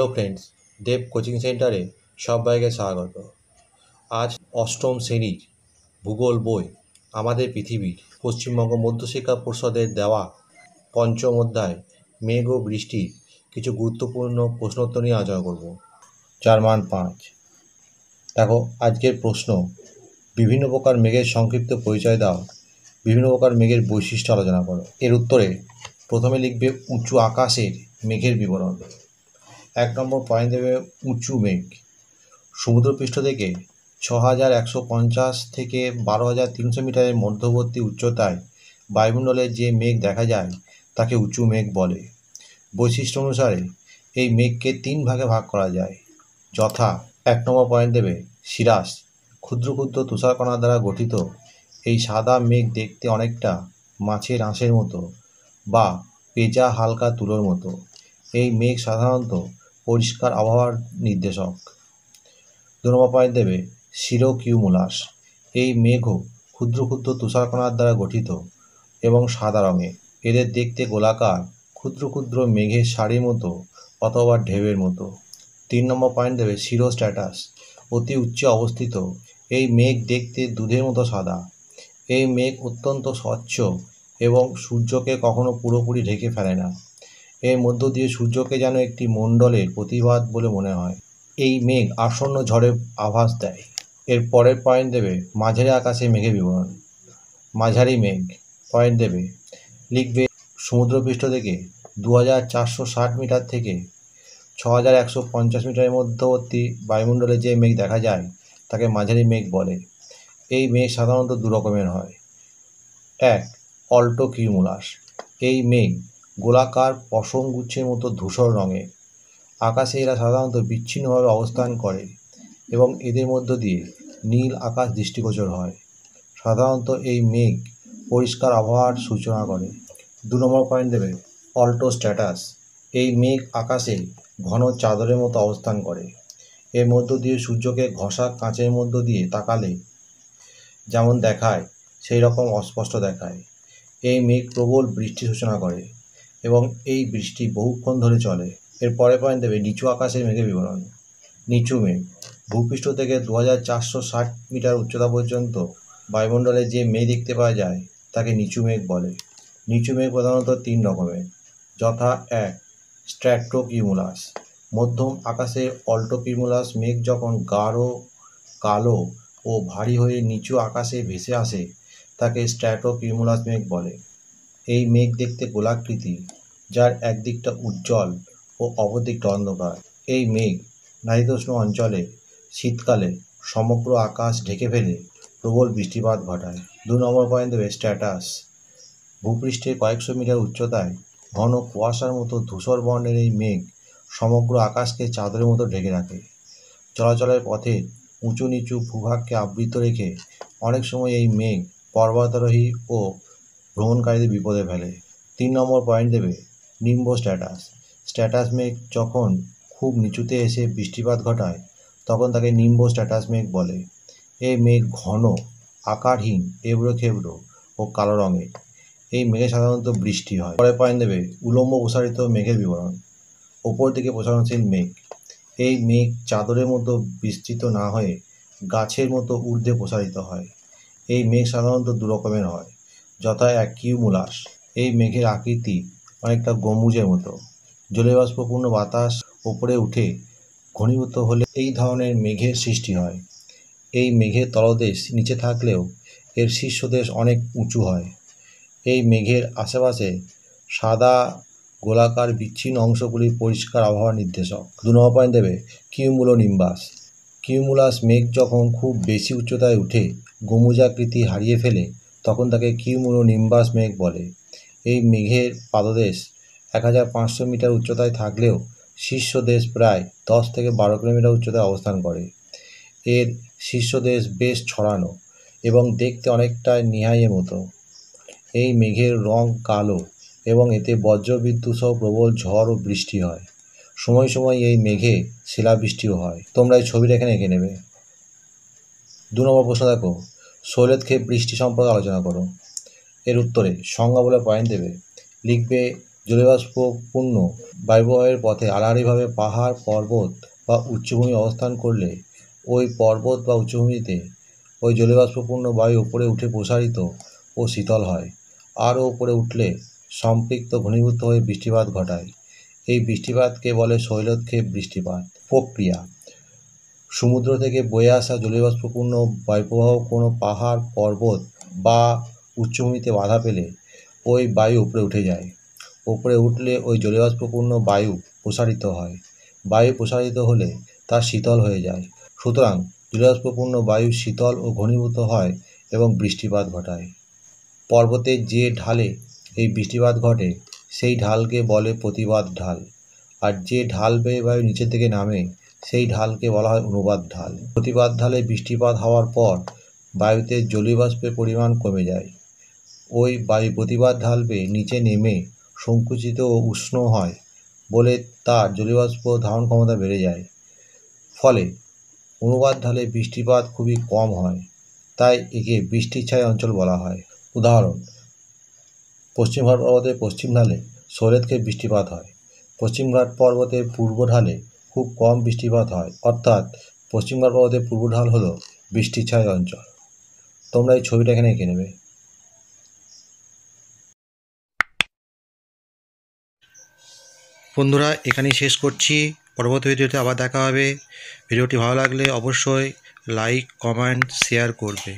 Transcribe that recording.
Hello friends, দেব coaching সেন্টারে সবাইকে স্বাগত। আজ অষ্টম শ্রেণীর ভূগোল বই আমাদের পৃথিবীর পশ্চিমবঙ্গ মধ্যশিক্ষা পর্ষদের দেওয়া পঞ্চম অধ্যায় মেঘ ও বৃষ্টির কিছু গুরুত্বপূর্ণ প্রশ্নোত্তর নিয়ে আলোচনা করব। 4 মান 5। দেখো, আজকের প্রশ্ন, বিভিন্ন প্রকার মেঘের সংক্ষিপ্ত পরিচয় দাও, বিভিন্ন প্রকার মেঘের বৈশিষ্ট্য আলোচনা করো। এর উত্তরে প্রথমে লিখবে উঁচু আকাশের মেঘের বিবরণ। 1 নম্বর পয়েন্ট দেবে উঁচু মেঘ। সমুদ্রপৃষ্ঠ থেকে 6150 থেকে 12300 মিটারের মধ্যবর্তী উচ্চতায় বায়ুমণ্ডলে যে মেঘ দেখা যায় তাকে উঁচু মেঘ বলে। বৈশিষ্ট্য অনুসারে এই মেঘকে 3 ভাগে ভাগ করা যায়, যথা 1 নম্বর পয়েন্ট দেবে সিরাস। ক্ষুদ্র ক্ষুদ্র তুষারকণা দ্বারা গঠিত এই সাদা মেঘ দেখতে অনেকটা মাছের আঁশের মতো বা পেঁজা হালকা তুলোর মতো। এই মেঘ সাধারণত পরিষ্কার আবহাওয়ার নির্দেশক। 2 নম্বর পয়েন্ট দেবে সিরোকিউমুলাস। এই মেঘও ক্ষুদ্র ক্ষুদ্র তুষারকণার দ্বারা গঠিত এবং সাদা রঙের। এদের দেখতে গোলাকার ক্ষুদ্র ক্ষুদ্র মেঘের সারির মতো অথবা ঢেউয়ের মতো। 3 নম্বর পয়েন্ট দেবে সিরোস্ট্র্যাটাস। অতি উচ্চে অবস্থিত এই মেঘ দেখতে দুধের মতো সাদা। এই মেঘ অত্যন্ত স্বচ্ছ এবং সূর্যকে কখনো পুরোপুরি ঢেকে ফেলে না। এর মধ্য দিয়ে সূর্যকে যেন একটি মণ্ডলের প্রতিবাদ বলে মনে হয়। এই মেঘ আসন্ন ঝড়ের আভাস দেয়। এর পরের পয়েন্ট দেবে মাঝারি আকাশে মেঘের বিবরণ। মাঝারি মেঘ পয়েন্ট দেবে লিখবে সমুদ্রপৃষ্ঠ থেকে 2460 মিটার থেকে 6150 মিটারের মধ্যবর্তী বায়ুমণ্ডলে যে মেঘ দেখা যায় তাকে মাঝারি মেঘ বলে। এই মেঘ সাধারণত 2 রকমের হয়। 1. Alto cumulus. এই মেঘ গোলাকার পশম গুচ্ছের মতো ধূসর রঙের। আকাশে এরা সাধারণত বিচ্ছিন্নভাবে অবস্থান করে এবং এদের মধ্য দিয়ে নীল আকাশ দৃষ্টিগোচর হয়। সাধারণত এই মেঘ পরিষ্কার আবহাওয়ার সূচনা করে। 2 নম্বর পয়েন্ট দেবে অল্টোস্ট্র্যাটাস। এই মেঘ আকাশে ঘন চাদরের মতো অবস্থান করে। এর মধ্য দিয়ে সূর্যকে ঘষা কাঁচের মধ্য দিয়ে তাকালে যেমন দেখায় সেই রকম অস্পষ্ট দেখায়। এই মেঘ প্রবল বৃষ্টির সূচনা করে এবং এই বৃষ্টি বহুক্ষণ ধরে চলে। এর পরে পয়েন্ট দেবে নিচু আকাশের মেঘের বিবরণ। নিচু মেঘ ভূপৃষ্ঠ থেকে 2460 মিটার উচ্চতা পর্যন্ত বায়ুমণ্ডলে যে মেঘ দেখতে পাওয়া যায় তাকে নিচু মেঘ বলে। নিচু মেঘ প্রধানত 3 রকমের, যথা 1. স্ট্র্যাটোকিউমুলাস। মধ্যম আকাশে অল্টোকিউমুলাস মেঘ যখন গাঢ় কালো ও ভারী হয়ে নিচু আকাশে ভেসে আসে তাকে স্ট্র্যাটোকিউমুলাস মেঘ বলে। এই মেঘ দেখতে গোলাকৃতি, যার একদিকটা উজ্জ্বল ও অপর দিকটা অন্ধকার। এই মেঘ নাতিশীতোষ্ণ অঞ্চলে শীতকালে সমগ্র আকাশ ঢেকে ফেলে প্রবল বৃষ্টিপাত ঘটায়। 2 নম্বর পয়েন্ট দেবে স্ট্র্যাটাস। ভূপৃষ্ঠে কয়েকশো মিটার উচ্চতায় ঘন কুয়াশার মতো ধূসর বর্ণের এই মেঘ সমগ্র আকাশকে চাদরের মতো ঢেকে রাখে। চলাচলের পথে উঁচু নিচু ভূভাগকে আবৃত রেখে অনেক সময় এই মেঘ পর্বতারোহী ও ভ্রমণকারীদের বিপদে ফেলে। 3 নম্বর পয়েন্ট দেবে নিম্বোস্ট্র্যাটাস। স্ট্র্যাটাস মেঘ যখন খুব নিচুতে এসে বৃষ্টিপাত ঘটায় তখন তাকে নিম্বোস্ট্র্যাটাস মেঘ বলে। এই মেঘ ঘন, আকারহীন, এবড়ো খেবড়ো ও কালো রঙের। এই মেঘে সাধারণত বৃষ্টি হয়। পরের পয়েন্ট দেবে উলম্ব প্রসারিত মেঘের বিবরণ। ওপর দিকে প্রসারণশীল মেঘ। এই মেঘ চাদরের মতো বিস্তৃত না হয়ে গাছের মতো ঊর্ধ্বে প্রসারিত হয়। এই মেঘ সাধারণত 2 রকমের হয়, যথা 1. কিউমুলাস। এই মেঘের আকৃতি অনেকটা গম্বুজের মতো। জলীয়বাষ্পপূর্ণ বাতাস ওপরে উঠে ঘনীভূত হলে এই ধরনের মেঘের সৃষ্টি হয়। এই মেঘের তলদেশ নিচে থাকলেও এর শীর্ষদেশ অনেক উঁচু হয়। এই মেঘের আশেপাশে সাদা গোলাকার বিচ্ছিন্ন অংশগুলি পরিষ্কার আবহাওয়ার নির্দেশক। 2 নম্বর পয়েন্ট দেবে কিউমুলোনিম্বাস। কিউমুলাস মেঘ যখন খুব বেশি উচ্চতায় উঠে গম্বুজাকৃতি হারিয়ে ফেলে তখন তাকে কিউমুলোনিম্বাস মেঘ বলে। এই মেঘের পাদদেশ 1500 মিটার উচ্চতায় থাকলেও শীর্ষদেশ প্রায় 10 থেকে 12 কিলোমিটার উচ্চতায় অবস্থান করে। এর শীর্ষদেশ বেশ ছড়ানো এবং দেখতে অনেকটা নিহাইয়ের মতো। এই মেঘের রং কালো এবং এতে বজ্রবিদ্যুৎ সহ প্রবল ঝড় ও বৃষ্টি হয়। সময় সময় এই মেঘে শিলাবৃষ্টিও হয়। তোমরা এই ছবিটা এখানে এঁকে নেবে। 2 নম্বর প্রশ্ন দেখো, শৈলক্ষেপ বৃষ্টি সম্পর্কে আলোচনা করো। এর উত্তরে সংজ্ঞা বলে পয়েন্ট দেবে লিখবে জলীয়বাষ্পপূর্ণ বায়ুপ্রবাহের পথে আড়াআড়িভাবে পাহাড়, পর্বত বা উচ্চভূমি অবস্থান করলে ওই পর্বত বা উচ্চভূমিতে ওই জলীয়বাষ্পপূর্ণ বায়ু উপরে উঠে প্রসারিত ও শীতল হয়। আরও উপরে উঠলে সম্পৃক্ত ঘনীভূত হয়ে বৃষ্টিপাত ঘটায়। এই বৃষ্টিপাতকে বলে শৈলক্ষেপ বৃষ্টিপাত। প্রক্রিয়া: সমুদ্র থেকে বয়ে আসা জলীয়বাষ্পপূর্ণ বায়ুপ্রবাহ কোনো পাহাড়, পর্বত বা উচ্চভূমিতে বাধা পেলে ওই বায়ু উপরে উঠে যায়। উপরে উঠলে ওই জলীয়বাষ্পপূর্ণ বায়ু প্রসারিত হয়। বায়ু প্রসারিত হলে তা শীতল হয়ে যায়। সুতরাং জলীয়বাষ্পপূর্ণ বায়ু শীতল ও ঘনীভূত হয় এবং বৃষ্টিপাত ঘটায়। পর্বতের যে ঢালে এই বৃষ্টিপাত ঘটে সেই ঢালকে বলে প্রতিবাদ ঢাল, আর যে ঢাল বেয়ে বায়ু নিচের দিকে নামে সেই ঢালকে বলা হয় অনুবাদ ঢাল। প্রতিবাদ ঢালে বৃষ্টিপাত হওয়ার পর বায়ুতে জলীয়বাষ্পের পরিমাণ কমে যায়। ওই বায়ু প্রতিবাদ ঢাল বেয়ে নিচে নেমে সংকুচিত ও উষ্ণ হয় বলে তার জলীয়বাষ্প ধারণ ক্ষমতা বেড়ে যায়। ফলে অনুবাদ ঢালে বৃষ্টিপাত খুবই কম হয়, তাই একে বৃষ্টির ছায়া অঞ্চল বলা হয়। উদাহরণ: পশ্চিমঘাট পর্বতের পশ্চিম ঢালে শৈলক্ষেপ বৃষ্টিপাত হয়। পশ্চিমঘাট পর্বতের পূর্ব ঢালে খুব কম বৃষ্টিপাত হয়, অর্থাৎ পশ্চিমঘাট পর্বতের পূর্ব ঢাল হলো বৃষ্টির ছায়া অঞ্চল। তোমরা এই ছবিটা এখানে এঁকে নেবে। বন্ধুরা, এখানেই শেষ করছি। পরবর্তী ভিডিওতে আবার দেখা হবে। ভিডিওটি ভালো লাগলে অবশ্যই লাইক, কমেন্ট, শেয়ার করবে।